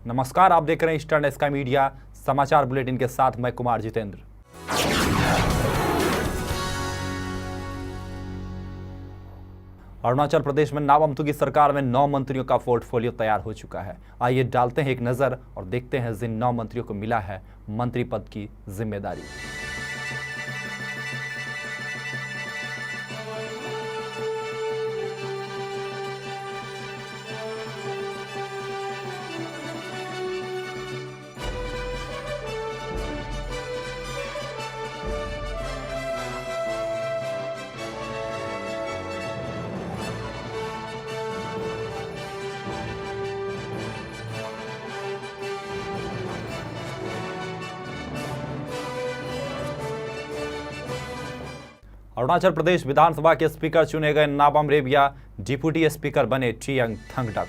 नमस्कार, आप देख रहे हैं ईस्टर्न स्काई मीडिया समाचार बुलेटिन के साथ मैं कुमार जितेंद्र। अरुणाचल प्रदेश में नाबम तुकी सरकार में 9 मंत्रियों का पोर्टफोलियो तैयार हो चुका है। आइए डालते हैं एक नजर और देखते हैं जिन 9 मंत्रियों को मिला है मंत्री पद की जिम्मेदारी। अरुणाचल प्रदेश विधानसभा के स्पीकर चुने गए नाबम रेबिया डिप्टी स्पीकर बने ट्रियंग थंगडक।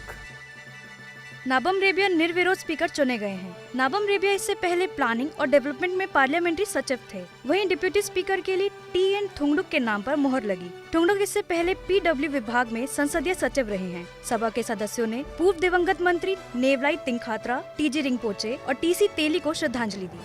नाबम रेबिया निर्विरोध स्पीकर चुने गए हैं। नाबम रेबिया इससे पहले प्लानिंग और डेवलपमेंट में पार्लियामेंट्री सचिव थे। वहीं डिप्टी स्पीकर के लिए टी.एन. थुंगडुक के नाम पर मोहर लगी। थुंगडुक इससे पहले पीडब्ल्यू विभाग में संसदीय सचिव रहे हैं। सभा के सदस्यों ने पूर्व दिवंगत मंत्री नेवलाई तिंगखात्रा, टी.जी. रिंगपोचे और टी.सी. तेली को श्रद्धांजलि दी।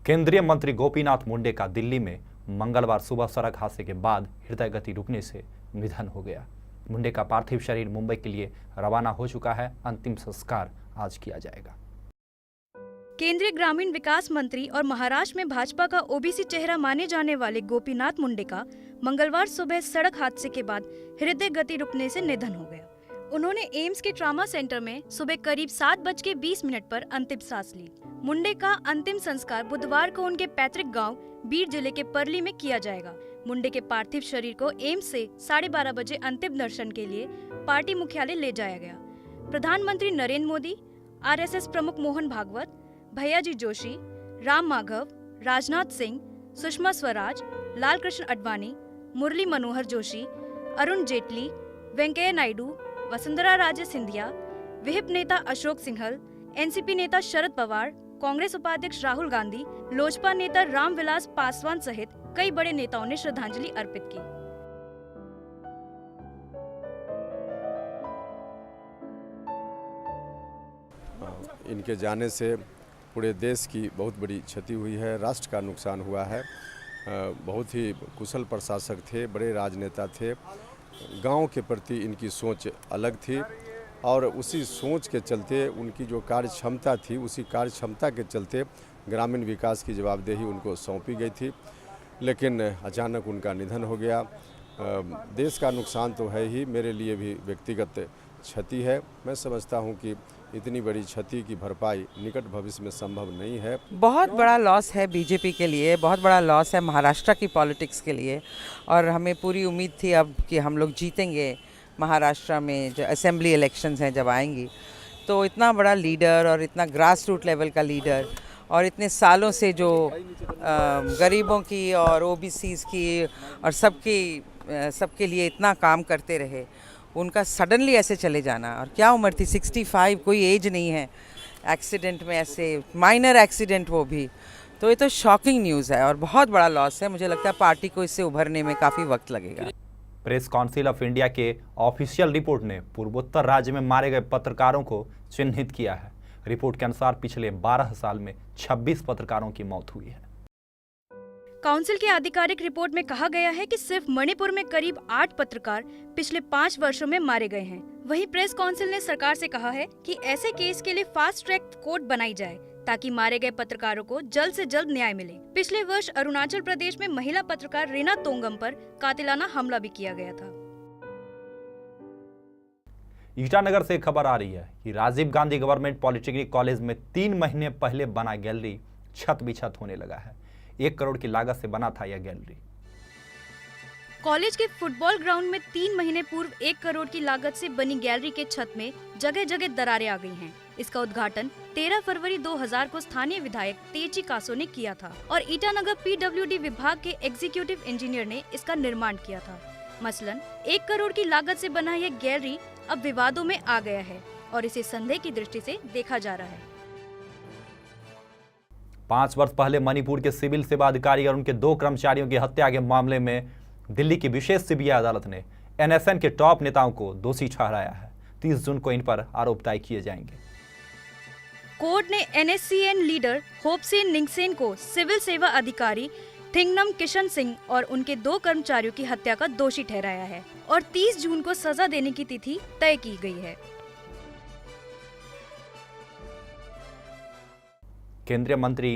केंद्रीय मंत्री गोपीनाथ मुंडे का दिल्ली में मंगलवार सुबह सड़क हादसे के बाद हृदय गति रुकने से निधन हो गया। मुंडे का पार्थिव शरीर मुंबई के लिए रवाना हो चुका है। अंतिम संस्कार आज किया जाएगा। केंद्रीय ग्रामीण विकास मंत्री और महाराष्ट्र में भाजपा का ओबीसी चेहरा माने जाने वाले गोपीनाथ मुंडे का मंगलवार सुबह सड़क हादसे के बाद हृदय गति रुकने से निधन हो गया। उन्होंने एम्स के ट्रॉमा सेंटर में सुबह करीब 7:20 पर अंतिम सांस ली। मुंडे का अंतिम संस्कार बुधवार को उनके पैतृक गांव बीड जिले के परली में किया जाएगा। मुंडे के पार्थिव शरीर को एम्स से 12:30 बजे अंतिम दर्शन के लिए पार्टी मुख्यालय ले जाया गया। प्रधानमंत्री नरेंद्र मोदी, आरएसएस प्रमुख मोहन भागवत, भैयाजी जोशी, राम माधव, राजनाथ सिंह, सुषमा स्वराज, लाल कृष्ण आडवाणी, मुरली मनोहर जोशी, अरुण जेटली, वेंकैया नायडू, वसुंधरा राजे सिंधिया, विहिप नेता अशोक सिंघल, एनसीपी नेता शरद पवार, कांग्रेस उपाध्यक्ष राहुल गांधी, लोजपा नेता रामविलास पासवान सहित कई बड़े नेताओं ने श्रद्धांजलि अर्पित की। इनके जाने से पूरे देश की बहुत बड़ी क्षति हुई है, राष्ट्र का नुकसान हुआ है। बहुत ही कुशल प्रशासक थे, बड़े राजनेता थे। गांव के प्रति इनकी सोच अलग थी और उसी सोच के चलते उनकी जो कार्य क्षमता थी, उसी कार्य क्षमता के चलते ग्रामीण विकास की जवाबदेही उनको सौंपी गई थी। लेकिन अचानक उनका निधन हो गया। देश का नुकसान तो है ही, मेरे लिए भी व्यक्तिगत क्षति है। मैं समझता हूं कि इतनी बड़ी क्षति की भरपाई निकट भविष्य में संभव नहीं है। बहुत बड़ा लॉस है बीजेपी के लिए, बहुत बड़ा लॉस है महाराष्ट्र की पॉलिटिक्स के लिए। और हमें पूरी उम्मीद थी अब कि हम लोग जीतेंगे महाराष्ट्र में, जो असेंबली इलेक्शंस हैं जब आएंगी। तो इतना बड़ा लीडर और इतना ग्रास रूट लेवल का लीडर और इतने सालों से जो गरीबों की और ओबीसीज़ की और सबके लिए इतना काम करते रहे, उनका सडनली ऐसे चले जाना। और क्या उम्र थी, 65, कोई एज नहीं है। एक्सीडेंट में, ऐसे माइनर एक्सीडेंट वो भी। तो ये तो शॉकिंग न्यूज़ है और बहुत बड़ा लॉस है। मुझे लगता है पार्टी को इससे उभरने में काफ़ी वक्त लगेगा। प्रेस काउंसिल ऑफ इंडिया के ऑफिशियल रिपोर्ट ने पूर्वोत्तर राज्य में मारे गए पत्रकारों को चिन्हित किया है। रिपोर्ट के अनुसार पिछले 12 साल में 26 पत्रकारों की मौत हुई है। काउंसिल की आधिकारिक रिपोर्ट में कहा गया है कि सिर्फ मणिपुर में करीब 8 पत्रकार पिछले 5 वर्षों में मारे गए हैं। वहीं प्रेस काउंसिल ने सरकार से कहा है कि ऐसे केस के लिए फास्ट ट्रैक कोर्ट बनाई जाए ताकि मारे गए पत्रकारों को जल्द से जल्द न्याय मिले। पिछले वर्ष अरुणाचल प्रदेश में महिला पत्रकार रीना तोंगम पर कातिलाना हमला भी किया गया था। ईटानगर से खबर आ रही है कि Rajiv Gandhi government polytechnic college में 3 महीने पहले बना गैलरी छत बिछत होने लगा है। 1 करोड़ की लागत से बना था यह गैलरी। कॉलेज के फुटबॉल ग्राउंड में 3 महीने पूर्व 1 करोड़ की लागत से बनी गैलरी के छत में जगह जगह दरारें आ गई हैं। इसका उद्घाटन 13 फरवरी 2000 को स्थानीय विधायक तेची कासो ने किया था और ईटानगर पीडब्ल्यूडी विभाग के एग्जीक्यूटिव इंजीनियर ने इसका निर्माण किया था। मसलन 1 करोड़ की लागत से बना यह गैलरी अब विवादों में आ गया है और इसे संदेह की दृष्टि से देखा जा रहा है। 5 वर्ष पहले मणिपुर के सिविल सेवा अधिकारी और उनके 2 कर्मचारियों की हत्या के मामले में दिल्ली की विशेष सीबीआई अदालत ने एनएसएन के टॉप नेताओं को दोषी ठहराया है। 30 जून को इन पर आरोप तय किए जाएंगे। कोर्ट ने एनएससीएन लीडर होपसेन निंगसेन को सिविल सेवा अधिकारी थिंगनम किशन सिंह और उनके 2 कर्मचारियों की हत्या का दोषी ठहराया है और 30 जून को सजा देने की तिथि तय की गई है। केंद्रीय मंत्री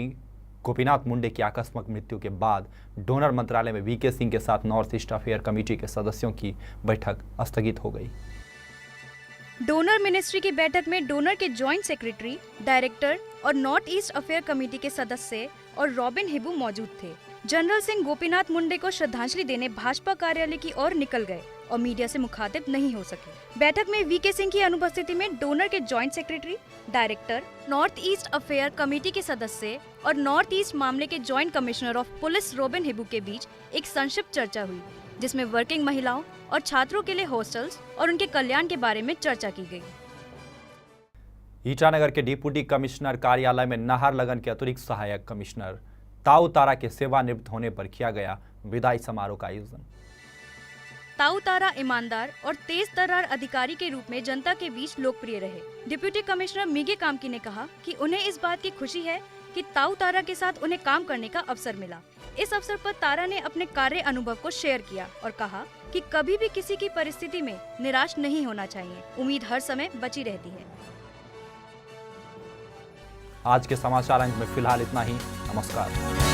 गोपीनाथ मुंडे की आकस्मिक मृत्यु के बाद डोनर मंत्रालय में वीके सिंह के साथ नॉर्थ ईस्ट अफेयर कमेटी के सदस्यों की बैठक स्थगित हो गई। डोनर मिनिस्ट्री की बैठक में डोनर के जॉइंट सेक्रेटरी, डायरेक्टर और नॉर्थ ईस्ट अफेयर कमेटी के सदस्य और रॉबिन हिबू मौजूद थे। जनरल सिंह गोपीनाथ मुंडे को श्रद्धांजलि देने भाजपा कार्यालय की ओर निकल गए और मीडिया से मुखातिब नहीं हो सके। बैठक में वीके सिंह की अनुपस्थिति में डोनर के joint secretary, director, North East affair committee के सदस्य और नॉर्थ ईस्ट मामले के joint commissioner of police Robin Hibu के बीच एक संक्षिप्त चर्चा हुई, जिसमें वर्किंग महिलाओं और छात्रों के लिए हॉस्टल्स और उनके कल्याण के बारे में चर्चा की गई। ईटानगर के डिप्टी कमिश्नर कार्यालय में नाहर लगन के अतिरिक्त सहायक कमिश्नर ताऊ तारा के सेवानिवृत्त होने पर किया गया विदाई समारोह का आयोजन। ताऊ तारा ईमानदार और तेज तर्रार अधिकारी के रूप में जनता के बीच लोकप्रिय रहे। डिप्टी कमिश्नर मीगे कामकी ने कहा कि उन्हें इस बात की खुशी है कि ताऊ तारा के साथ उन्हें काम करने का अवसर मिला। इस अवसर पर तारा ने अपने कार्य अनुभव को शेयर किया और कहा कि कभी भी किसी की परिस्थिति में निराश नहीं होना चाहिए, उम्मीद हर समय बची रहती है। आज के समाचार अंक में फिलहाल इतना ही। नमस्कार।